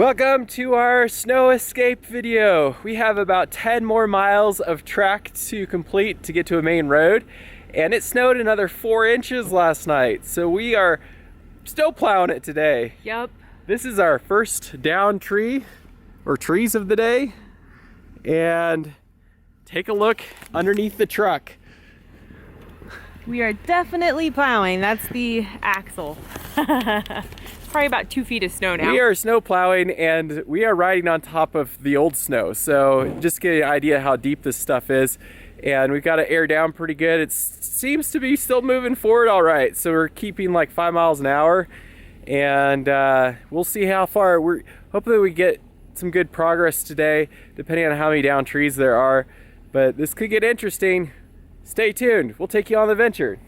Welcome to our snow escape video. We have about 10 more miles of track to complete to get to a main road, and it snowed another 4 inches last night, so we are still plowing it today. Yep. This is our first down tree, or trees of the day, and take a look underneath the truck. We are definitely plowing. That's the axle. Probably about 2 feet of snow now. We are snow plowing and we are riding on top of the old snow. So just get an idea how deep this stuff is. And we've got it air down pretty good. It seems to be still moving forward all right. So we're keeping like 5 miles an hour, and we'll see how far. Hopefully we get some good progress today, depending on how many down trees there are. But this could get interesting. Stay tuned. We'll take you on the adventure.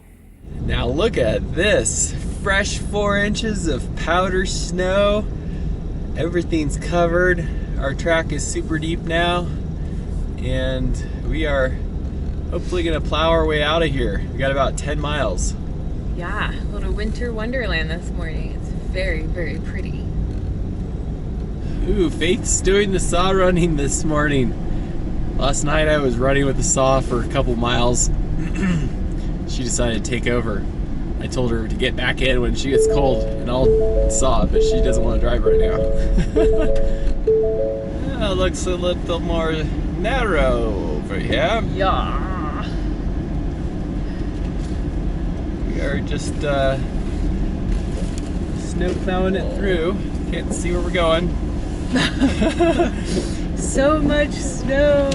Now look at this. Fresh 4 inches of powder snow. Everything's covered. Our track is super deep now, and we are hopefully gonna plow our way out of here. We got about 10 miles. Yeah, a little winter wonderland this morning. It's very, very pretty. Ooh, Faith's doing the saw running this morning. Last night I was running with the saw for a couple miles. She decided to take over. I told her to get back in when she gets cold and I'll saw, but she doesn't want to drive right now. It looks a little more narrow over here. Yeah. We are just snow plowing it through. Can't see where we're going. So much snow.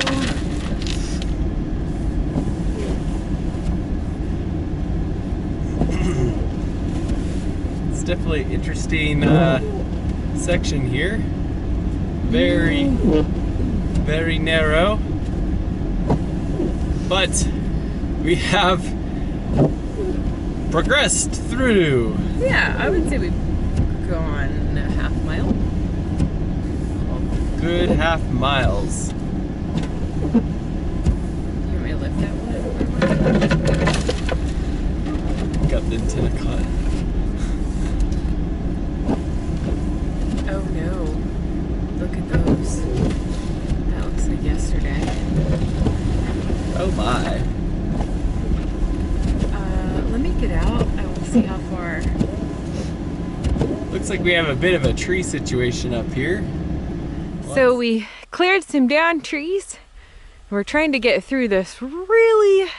It's definitely an interesting section here. Very, very narrow. But we have progressed through. Yeah, I would say we've gone a half mile. Good half miles. You want me to lift that one? Got the antenna caught. Oh no. Look at those. That looks like yesterday. Oh my. Let me get out. I will see how far. Looks like we have a bit of a tree situation up here. So we cleared some down trees. We're trying to get through this really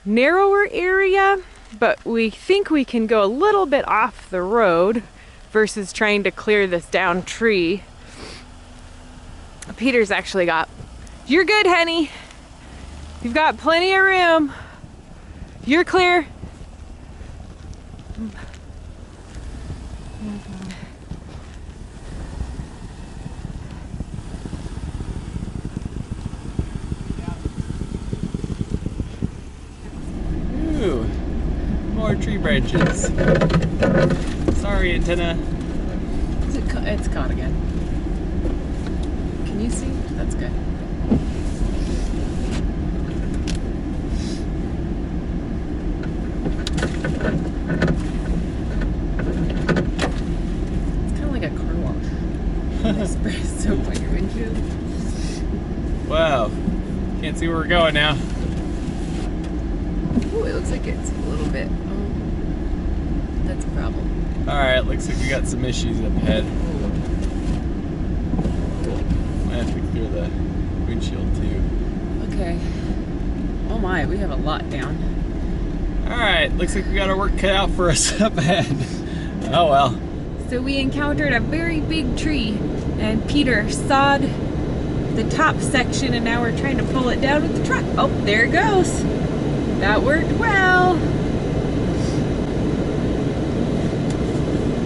narrower area, but we think we can go a little bit off the road versus trying to clear this down tree. Peter's actually got, you're good, honey. You've got plenty of room. You're clear. Ooh, more tree branches. Sorry, antenna. It's caught again. Can you see? That's good. It's kind of like a car wash. They spray soap on your windshield. Wow. Can't see where we're going now. Oh, it looks like it's a little bit. Oh, that's a problem. Alright, looks like we got some issues up ahead. Might have to clear the windshield too. Okay. Oh my, we have a lot down. Alright, looks like we got our work cut out for us up ahead. Oh well. So we encountered a very big tree, and Peter sawed the top section, and now we're trying to pull it down with the truck. Oh, there it goes. That worked well.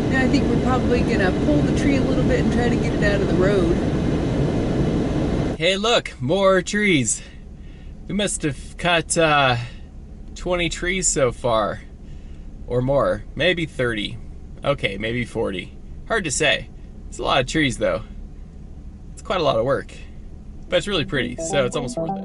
Now I think we're probably gonna pull the tree a little bit and try to get it out of the road. Hey look, more trees. We must have cut 20 trees so far. Or more. Maybe 30. Okay, maybe 40. Hard to say. It's a lot of trees though. It's quite a lot of work. But it's really pretty, so it's almost worth it.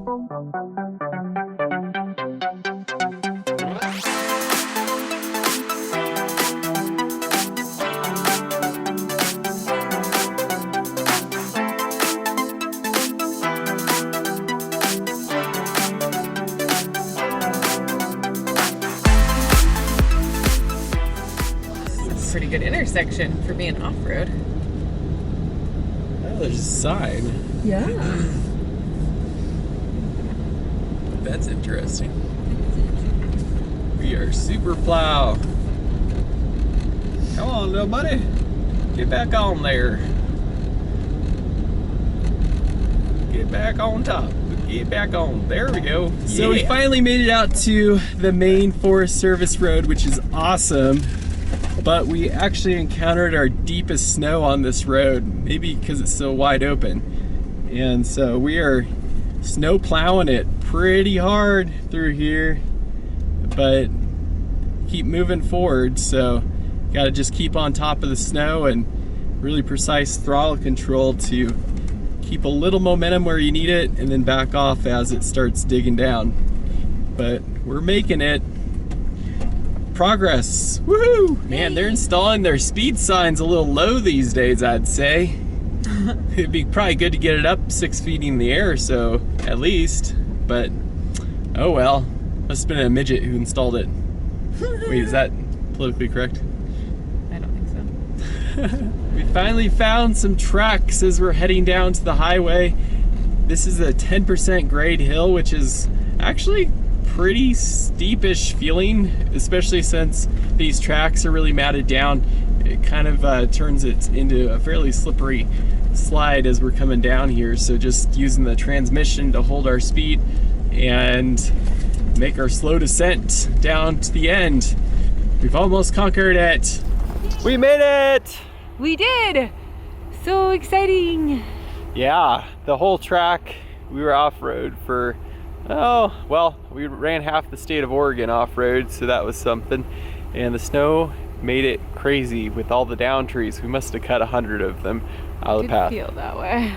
good intersection for being off-road. Oh, there's a sign. Yeah. That's interesting. We are Super Plow. Come on, little buddy. Get back on there. Get back on top. Get back on. There we go. So we finally made it out to the main Forest Service road, which is awesome. But we actually encountered our deepest snow on this road, maybe because it's so wide open. And so we are snow plowing it pretty hard through here, but keep moving forward. So gotta just keep on top of the snow and really precise throttle control to keep a little momentum where you need it and then back off as it starts digging down. But we're making it. Progress. Woohoo! Man, they're installing their speed signs a little low these days, I'd say. It'd be probably good to get it up 6 feet in the air or so, at least. But, oh well. Must have been a midget who installed it. Wait, is that politically correct? I don't think so. We finally found some tracks as we're heading down to the highway. This is a 10% grade hill, which is actually pretty steepish feeling, especially since these tracks are really matted down. It kind of turns it into a fairly slippery slide as we're coming down here. So just using the transmission to hold our speed and make our slow descent down to the end. We've almost conquered it. We made it! We did! So exciting! Yeah, the whole track, we were off-road for, oh, well, we ran half the state of Oregon off-road, so that was something. And the snow made it crazy with all the down trees. We must have cut 100 of them out of the path. Didn't feel that way.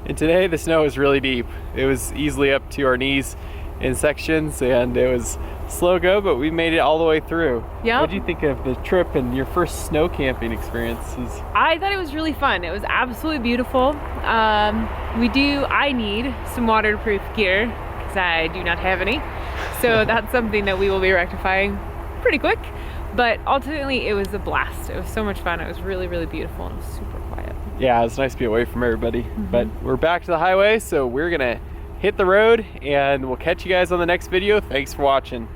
And today the snow was really deep. It was easily up to our knees in sections, and it was slow go, but we made it all the way through. Yep. What did you think of the trip and your first snow camping experiences? I thought it was really fun. It was absolutely beautiful. I need some waterproof gear because I do not have any. So that's something that we will be rectifying pretty quick. But ultimately, it was a blast. It was so much fun. It was really, really beautiful, and it was super quiet. Yeah, it was nice to be away from everybody. But we're back to the highway, so we're gonna hit the road, and we'll catch you guys on the next video. Thanks for watching.